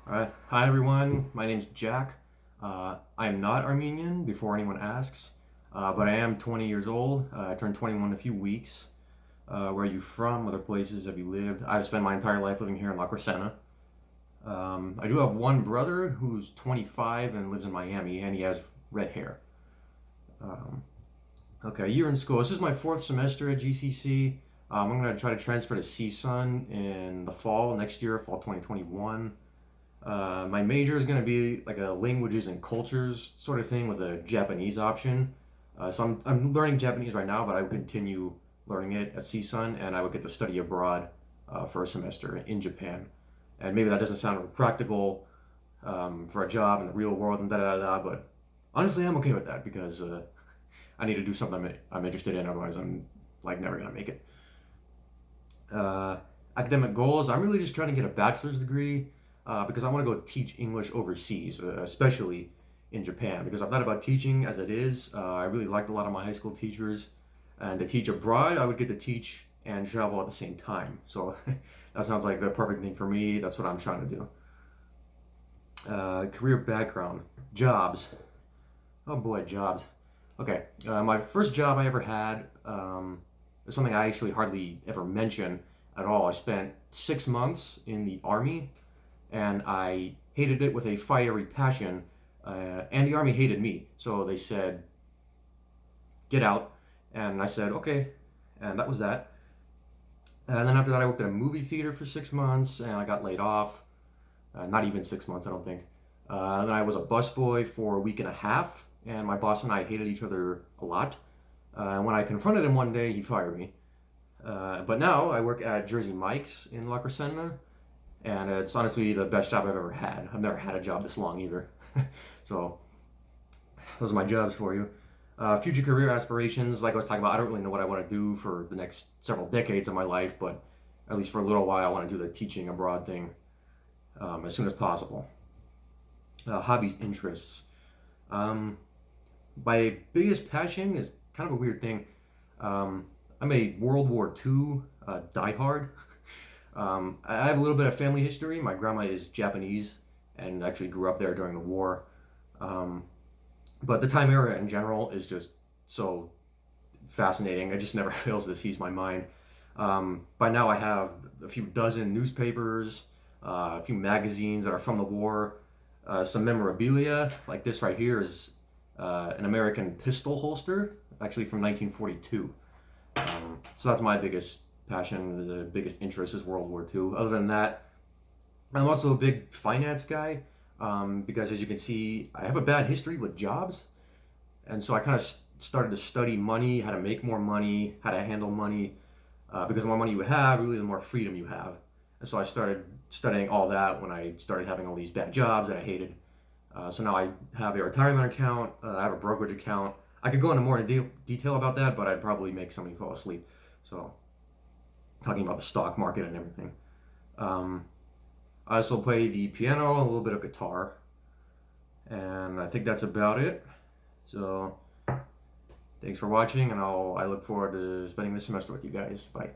All right. Hi, everyone. My name's Jack. I am not Armenian, before anyone asks, but I am 20 years old. I turned 21 in a few weeks. Where are you from? Other places have you lived? I've spent my entire life living here in La Crescenta. I do have one brother who's 25 and lives in Miami, and he has red hair. Um, okay, a year in school. This is my fourth semester at GCC. I'm going to try to transfer to CSUN in the fall next year, fall 2021. My major is going to be like a languages and cultures sort of thing with a Japanese option. So I'm learning Japanese right now, but I would continue learning it at CSUN, and I would get to study abroad for a semester in Japan. And maybe that doesn't sound practical for a job in the real world and da da da, but honestly, I'm okay with that because I need to do something I'm interested in. Otherwise, I'm like never gonna make it. Uh, Academic goals. I'm really just trying to get a bachelor's degree because I want to go teach English overseas, especially in Japan. Because I've thought about teaching as it is. I really liked a lot of my high school teachers, and to teach abroad, I would get to teach and travel at the same time. So that sounds like the perfect thing for me. That's what I'm trying to do. Career background, jobs. Oh boy, jobs. Okay, my first job I ever had is something I actually hardly ever mention at all. I spent 6 months in the army, and I hated it with a fiery passion. And the army hated me, so they said, "Get out," and I said, "Okay," and that was that. And then after that, I worked at a movie theater for 6 months, and I got laid off. Not even 6 months, I don't think. Then I was a busboy for a week and a half, and my boss and I hated each other a lot. And when I confronted him one day, he fired me. But now I work at Jersey Mike's in La Crescenta, and it's honestly the best job I've ever had. I've never had a job this long either. So those are my jobs for you. Future career aspirations, like I was talking about, I don't really know what I want to do for the next several decades of my life, but at least for a little while, I want to do the teaching abroad thing as soon as possible. Hobbies, interests. Um, my biggest passion is kind of a weird thing. I'm a World War II diehard. I have a little bit of family history. My grandma is Japanese and actually grew up there during the war. Um, but the time era in general is just so fascinating. It just never fails to seize my mind. By now, I have a few dozen newspapers, a few magazines that are from the war, some memorabilia. Like this right here is an American pistol holster, actually from 1942. So that's my biggest passion, the biggest interest is World War II. Other than that, I'm also a big finance guy because, as you can see, I have a bad history with jobs, and so I kind of started to study money, how to make more money, how to handle money, because the more money you have, really, the more freedom you have. And so I started studying all that when I started having all these bad jobs that I hated. So now I have a retirement account, I have a brokerage account. I could go into more detail about that, but I'd probably make somebody fall asleep. So, talking about the stock market and everything. Um, I also play the piano, a little bit of guitar, and I think that's about it. So, thanks for watching, and I look forward to spending this semester with you guys. Bye.